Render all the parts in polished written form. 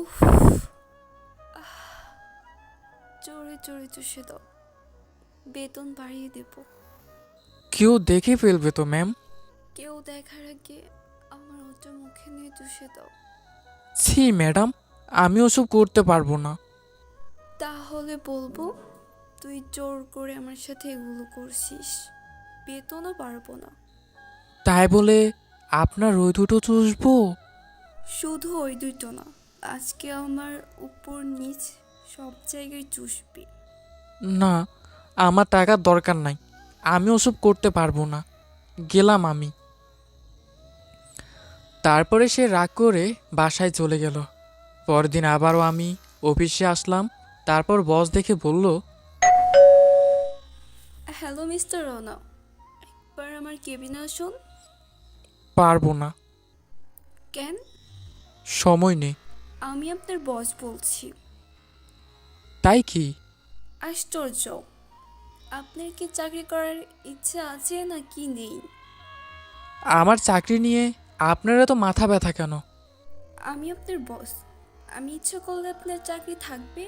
উফ, জোরে জোরে চুষে দাও, বেতন বাড়িয়ে দেব। কেউ দেখে ফেলবে তো ম্যাম। কেউ দেখার আগে আমার ওটা মুখে নিয়ে চুষে দাও। ছি ম্যাডাম, আমি ওসব করতে পারবো না। তাহলে বলবো তুই জোর করে আমার সাথে এগুলো করছিস, বেতনও পারবো না। তাই বলে আপনার ওই দুটো চুষবো? শুধু ওই দুটো না, আজকে আমার উপর নিচ সব জায়গায় চুষবি। না, আমার টাকার দরকার নাই, আমি ওসব করতে পারবো না, গেলাম আমি। তারপরে সে রাগ করে বাসায় চলে গেল। পরদিন আবারও আমি অফিসে আসলাম। তারপর বস দেখে বলল, হ্যালো মিস্টার রনা, একবার আমার কেবিনে আসুন। পারবো না, কেন? সময় নেই। আমি আপনার বস বলছি। তাই কি? আশ্চর্য, আপনার কি চাকরি করার ইচ্ছা আছে নাকি নেই? আমার চাকরি নিয়ে আপনারা তো মাথা ব্যথা কেন? আমি আপনার বস, আমি ইচ্ছা করলে আপনার চাকরি থাকবে,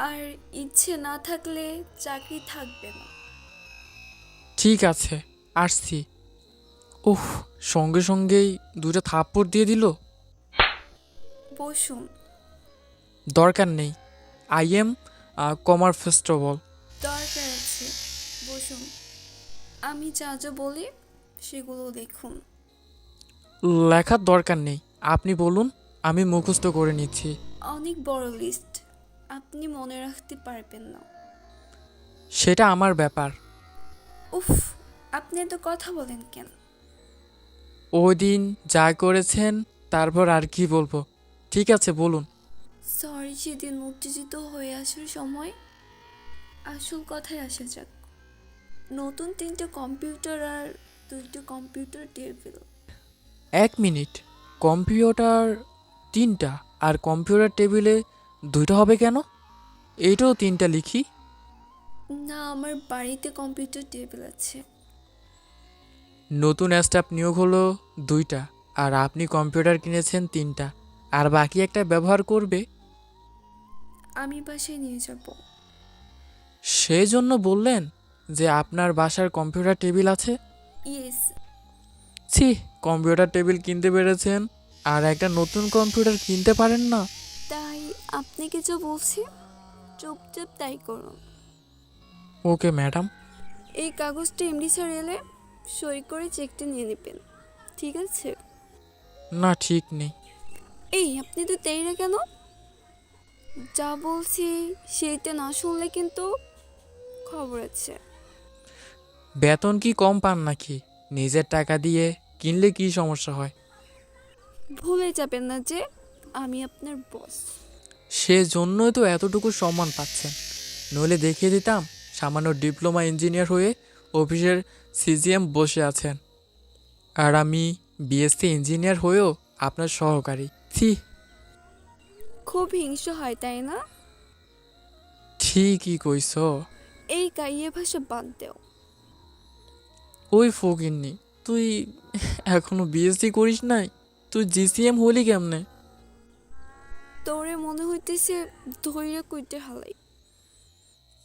আর ইচ্ছে না থাকলে চাকরি থাকবে না। ঠিক আছে, আসছি। উফ, সঙ্গে সঙ্গেই দুটো থাপ্পড় দিয়ে দিল। বসুন। দরকার নেই, আই এম কমার ফেস্টিভ্যাল। দরকার আছে, বসুন। আমি যা যা বলি সেগুলো দেখুন। লেখার দরকার নেই, আপনি বলুন, আমি মুখস্থ করে নিচ্ছি। অনেক বড় লিস্ট, আপনি মনে রাখতে পারবেন না। সেটা আমার ব্যাপার। উফ, আপনি এত কথা বলেন কেন? ওই দিন যা করেছেন, তারপর আর কি বলবো? ঠিক আছে, বলুন। সরি, সেদিন উত্তেজিত হয়ে আসার সময়। আসল কথায় আসা যাক। নতুন 3টে কম্পিউটার আর 2টো কম্পিউটার টেবিল। এক মিনিট, কম্পিউটার তিনটা আর কম্পিউটার টেবিলে দুইটা হবে কেন? এইটাও তিনটা লিখি। না, আমার বাড়িতে কম্পিউটার টেবিল আছে। নতুন স্টাফ নিয়োগ হলো দুইটা, আর আপনি কম্পিউটার কিনেছেন তিনটা, আর বাকি একটা ব্যবহার করবে। আমি বাসায় নিয়ে যাব। সেই জন্য বললেন যে আপনার বাসার কম্পিউটার টেবিল আছে। ইয়েস। ছি, কম্পিউটার টেবিল কিনতে পেরেছেন, আর একটা নতুন কম্পিউটার কিনতে পারেন না? তাই আপনি কিছু বলছি, চুপচাপ তাই করুন। Okay madam. এই কাগজটা এমডি স্যার এলে সই করে চেকটা নিয়ে নেবেন, ঠিক আছে? না, ঠিক নেই। এই, আপনি তো তেইরা কেন? যা বলছি সেইটা না শুনলে কিন্তু খবর আছে। বেতন কি কম পান নাকি? নিজের টাকা দিয়ে কিনলে কি সমস্যা হয়? ভুলে যাবেন না যে আমি আপনার বস। সেজন্যই তো এতটুকু সম্মান পাচ্ছেন, নইলে দেখিয়ে দিতাম সামান্য ডিপ্লোমা ইঞ্জিনিয়ার হয়ে অফিসের সিজিএম বসে আছেন, আর আমি বিএসসি ইঞ্জিনিয়ার হয়েও আপনার সহকারী। ছি। খুব হিংস্র হয় তাই না? ঠিকই কইছ। এই গাইয়ে ভাষা বাদ দেও। ওই ফকিন্নি, তুই এখনো বিএসসি করিস নাই? তুই জিসিএম হলি কেমনে? তোরে মনে হইতেছে ধৈর্য কইতে হালাই।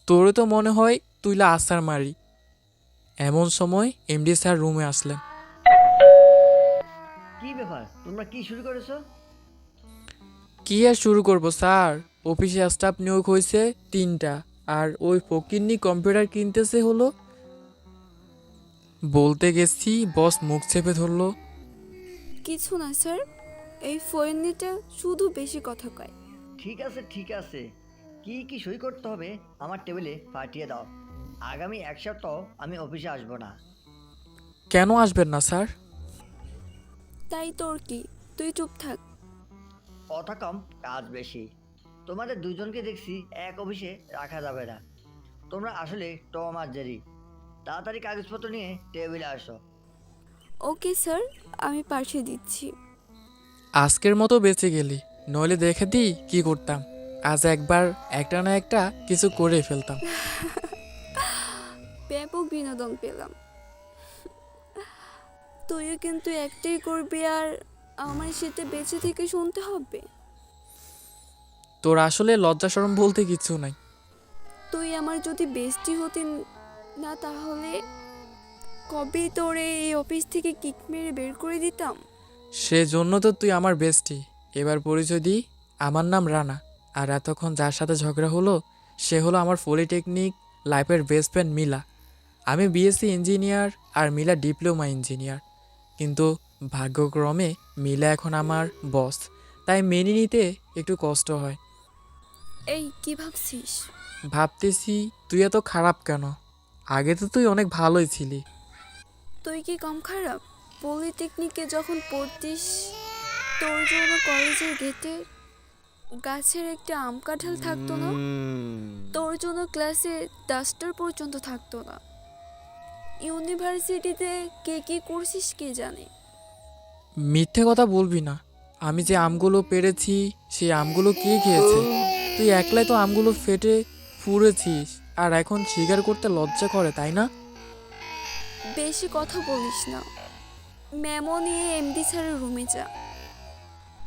তোরে তো মনে হয় তুইলা আসার মারি। এমন সময় এমডি স্যার রুমে আসলেন। কি ব্যাপার, তোমরা কি শুরু করেছো? কি আর শুরু করব স্যার, অফিসে স্টাফ নিয়োগ হয়েছে তিনটা, আর ওই ফকিন্নি কম্পিউটার কিনতেছে হলো। বলতে গেছি, বস মুখ চেপে ধরলো। কিছু না স্যার, এই ফোনটা শুধু বেশি কথা কয়। ঠিক আছে ঠিক আছে, কি কি সই করতে হবে আমার টেবিলে পাঠিয়ে দাও। আগামী 1 সপ্তাহ আমি অফিসে আসবো না। কেন আসবেন না স্যার? তাই তোর কি, তুই চুপ থাক। কথা কম কাজ বেশি। তোমাদের দুজনকে দেখছি এক অফিসে রাখা যাবে না। তোমরা আসলে টম আর জেরি। তাড়াতাড়ি কাগজপত্র নিয়ে টেবিলে আসো। ওকে স্যার, আমি পাঠিয়ে দিচ্ছি। আজকের মতো বেঁচে গেলি, নইলে দেখে দি কি করতাম। আজ একবার একটা না একটা কিছু করে ফেলতাম। ব্যাপক বিনোদন পেলাম। তুইও কিন্তু একটাই করবি, আর আমার সেটা বেঁচে থেকে শুনতে হবে। তোর আসলে লজ্জা শরম বলতে কিছু নাই। তুই আমার যদি বেস্টি হতি না তাহলে কবে তোরে এই অফিস থেকে কিক মেরে বের করে দিতাম। সেজন্য তো তুই আমার বেস্টি। এবার পরিচয় দিই, আমার নাম রানা। আর এতক্ষণ যার সাথে ঝগড়া হলো সে হলো আমার পলিটেকনিক লাইফের বেস্ট ফ্রেন্ড মিলা। আমি বিএসসি ইঞ্জিনিয়ার আর মিলা ডিপ্লোমা ইঞ্জিনিয়ার। কিন্তু ভাগ্যক্রমে মিলা এখন আমার বস, তাই মেনে নিতে একটু কষ্ট হয়। এই কি ভাবছিস? ভাবতেছি তুই এত খারাপ কেন? আগে তো তুই অনেক ভালোই ছিলি। তুই কি কম খারাপ? পলিটেকনিকে যখন পড়তিস তোর জন্য কলেজের গেটে গাছের একটা আম কাঁঠাল থাকতো না, তোর জন্য ক্লাসে ডাস্টার পর্যন্ত থাকতো না। ইউনিভার্সিটিতে কে কি করছিস কে জানে। মিথ্যে কথা বলবি না। আমি যে আমগুলো পেড়েছি সেই আমগুলো কে খেয়েছে? তুই একলাই তো আমগুলো ফেটে ফুঁড়েছিস, আর এখন স্বীকার করতে লজ্জা করে, তাই না? বেশি কথা বলিস না। মেমো নিয়ে এমডি স্যারের রুমে যা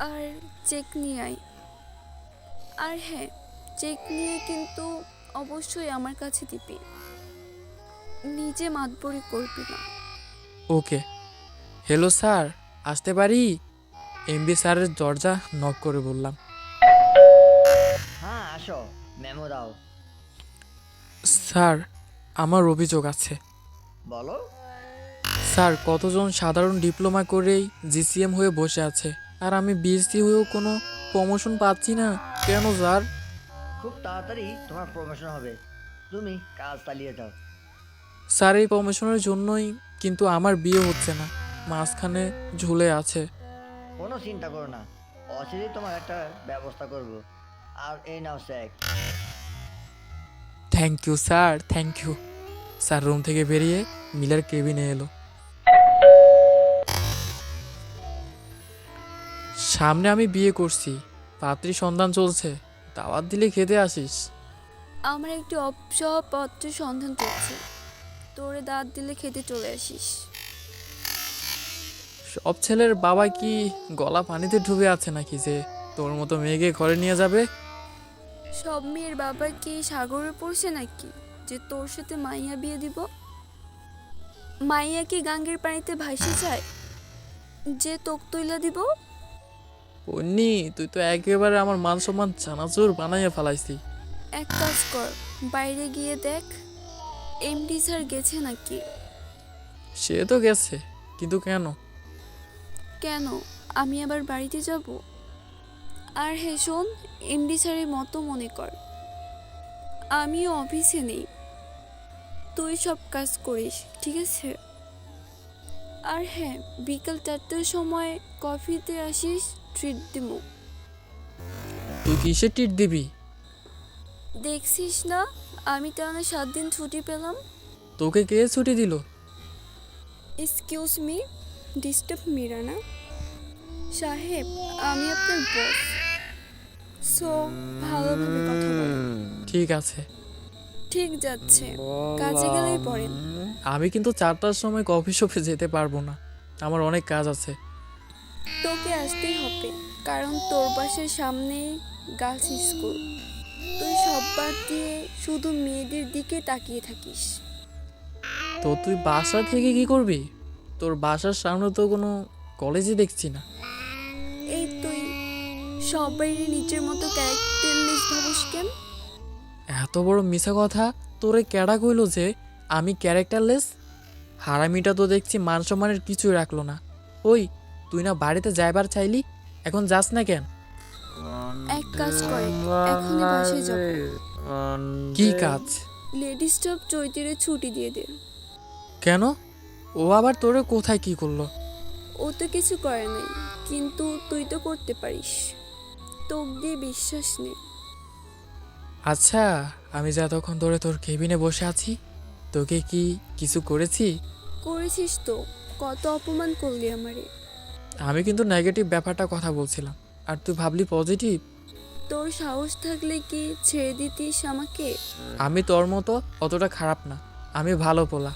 আর চেক নিয়ে আয়। আর হ্যাঁ, চেক নিয়ে কিন্তু অবশ্যই আমার কাছে দিবি, নিজে মাতবরি করবি না। ওকে। হ্যালো স্যার, আসতে পারি? এমবি স্যারের দরজা নক করে বললাম। হ্যাঁ আসো, মেমো দাও। স্যার, আমার অভিযোগ আছে। বলো। স্যার, কতজন সাধারণ ডিপ্লোমা করেই জিসিএম হয়ে বসে আছে, আর আমি বিএসসি হয়েও কোনো প্রমোশন পাচ্ছি না। কেন স্যার? খুব তাড়াতাড়ি তোমার প্রমোশন হবে, তুমি কাজ চালিয়ে যাও। স্যার, এই প্রমোশনের জন্যই কিন্তু আমার বিয়ে হচ্ছে না, মাঝখানে ঝুলে আছে। কোনো চিন্তা করো না, অচিরেই তোমার একটা ব্যবস্থা করব। আর এই নাও cheque. Thank you sir, thank you. Sir room থেকে বেরিয়ে মিলার কেবিনে এলো। সামনে আমি বিয়ে করছি, পাত্রী সন্ধান চলছে, দাওয়াত দিলে খেতে আসিস। আমার একটি অবসরপত্র সন্ধান করছে, তোরে দাঁত দিলে খেতে চলে আসিস। সব ছেলের বাবা কি গলা পানিতে ডুবে আছে নাকি যে তোর মতো মেয়েকে ঘরে নিয়ে যাবে? সব মেয়ের বাবা কি সাগরে পড়ছে নাকি যে তোর সাথে মাইয়া বিয়ে দিব? মাইয়া কি গাঙ্গের পানিতে ভাসে যায় যে তোক তুইলা দিব? অন্নি, তুই তো একেবারে আমার মান সম্মান চানাচুর বানাইয়া ফেলাইছি। এক কাজ কর, বাইরে গিয়ে দেখ এমডি স্যার গেছে নাকি। সে তো গেছে, কিন্তু কেন? কেন, আমি আবার বাড়িতে যাব? আর হ্যাঁ শোন, এমডি স্যারের মতো মনে কর আমিও অফিসে নেই, তুই সব কাজ করিস, ঠিক আছে? আর হ্যাঁ, বিকাল 4টার সময় কফিতে আসিস, ট্রিট দিব। তুই কিসের টিট দিবি? দেখছিস না আমি টানা 7 দিন ছুটি পেলাম। তোকে কে ছুটি দিল? এক্সকিউজ মি, ডিস্টার্ব মিরা না সাহেব, আমি আপনার বস, সো ভালোভাবে কথা বলুন। ঠিক আছে। ঠিক যাচ্ছে, কাজে গেলেই পড়েন। আমি কিন্তু 4টার সময় কফি শপে যেতে পারবো না, আমার অনেক কাজ আছে। তোকে আসতেই হবে, কারণ তোর বাসার সামনে গার্লস স্কুল, তুই সব বাদ দিয়ে শুধু মেয়েদের দিকে তাকিয়ে থাকিস। তো তুই বাসা থেকে কি করবি? তোর বাসার সামনে তো কোনো কলেজই দেখছি না। এই তুই সবাই নিজের মতো ক্যারেক্টারলেস ভাবিস কেন? এত বড় মিছা কথা তোরে কেডা কইলো যে আমি ক্যারেক্টারলেস? হারামিটা তো দেখছি মান সম্মানের কিছুই রাখলো না। ওই, তুই না বাড়িতে যাইবার চাইলি, এখন যাস না কেন? এক কাজ করে, এখনই বাসায় যাব। কি কাজ? লেডি স্টাফ চৈতিরে ছুটি দিয়ে দে। কেন? ও আবার তোরে কোথায় কি করলো? ও তো কিছু করে নাই, কিন্তু তুই তো করতে পারিস, তোক দিয়ে বিশ্বাস নেই। আচ্ছা, আমি যে এতক্ষণ ধরে তোর কেবিনে বসে আছি, তোকে কি কিছু করেছি? করেছিস তো, কত অপমান করলি আমারে। আমি কিন্তু নেগেটিভ ব্যাপারটা কথা বলছিলাম, আর তুই ভাবলি পজিটিভ। তোর সাহস থাকলে কি ছেড়ে দিতিস আমাকে? আমি তোর মতো অতটা খারাপ না, আমি ভালো পোলা।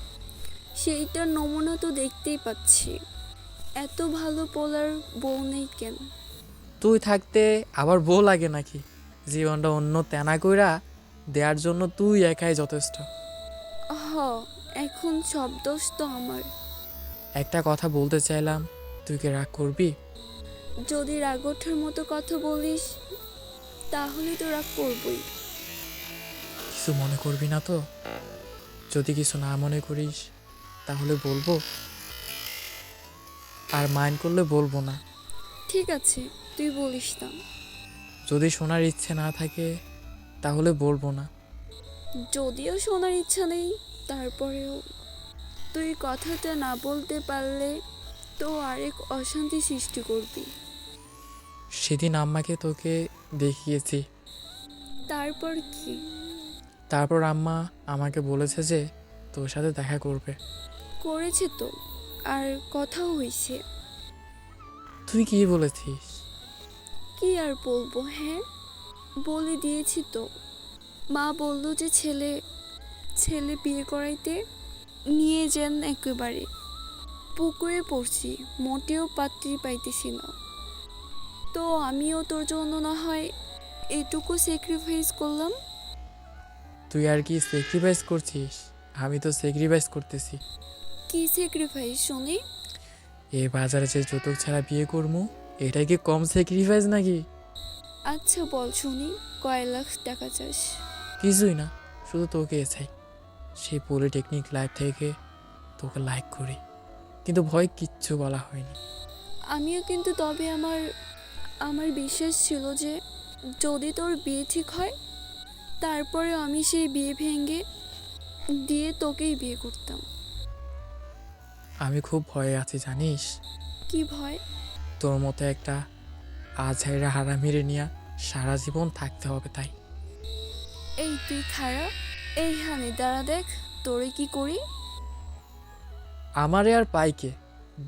সেইটার নমুনা তো দেখতেই পাচ্ছি, এত ভালো পোলার বউ নেই কেন? তুই থাকতে আবার বউ লাগে নাকি? জীবনটা অন্য তেনা কইরা দেওয়ার জন্য তুই একাই যথেষ্ট। হ, এখন সব দোষ তো আমার। একটা কথা বলতে চাইলাম, তুই কি রাগ করবি? যদি রাগ ওঠার মতো কথা বলিস তাহলে তো রাগ করবই। কিছু মনে করবি না তো? যদি কিছু না মনে করিস তাহলে বলবো, আর মাইন্ড করলে বলবো না। ঠিক আছে, তুই বলিস না। যদি শোনার ইচ্ছে না থাকে তাহলে বলবো না। যদিও শোনার ইচ্ছা নেই, তারপরেও তুই কথাটা না বলতে পারলে তো আরেক অশান্তি সৃষ্টি করবি। সেদিন আম্মাকে তোকে দেখিয়েছি, তারপর কি? তারপর আম্মা আমাকে বলেছে যে তোর সাথে দেখা করবে। করেছে তো, আর কথাও হয়েছে। তুই কি বলেছিস? কি আর বলবো, হ্যাঁ বলে দিয়েছি তো। মা বললো যে ছেলে ছেলে বিয়ে করাইতে নিয়ে যান একেবারে। পুকুরে পড়ছি, মোটেও পাত্রী পাইতেছি না। তো আমিও তোর জন্য না হয় এটুকু স্যাক্রিফাইস করলাম। তুই আর কি স্যাক্রিফাইস করছিস? আমি তো স্যাক্রিফাইস করতেছি। কি স্যাক্রিফাইস শুনি? এই বাজারে যে যৌতুক ছাড়া বিয়ে করবো, এটা কি কম স্যাক্রিফাইস নাকি? আচ্ছা বল শুনি, কয় লাখ টাকা চাস? কিছুই না, শুধু তোকে চাই। সেই পলিটেকনিক লাইফ থেকে তোকে লাইক করি, কিন্তু ভয় কিচ্ছু বলা হয়নি। আমিও কিন্তু, তবে আমার আমার বিশ্বাস ছিল যে যদি তোর বিয়ে ঠিক হয় তারপরে আমি সেই বিয়ে ভেঙে দিয়ে তোকেই বিয়ে করতাম। আমি খুব ভয়ে আছি জানিস। কি ভয়? তোর মতো একটা আজহাইরা হারামিরে নিয়ে সারা জীবন থাকতে হবে তাই। এই তুই খারাপ, এই হানি দাঁড়া দেখ তোরে কি করি। আমারে আর পাইকে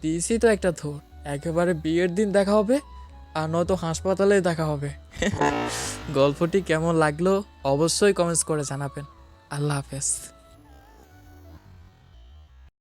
দিয়েছি তো একটা ধর, একেবারে বিয়ের দিন দেখা হবে, আর নয়তো হাসপাতালে দেখা হবে। গল্পটি কেমন লাগলো অবশ্যই কমেন্টস করে জানাবেন। আল্লাহ হাফেজ।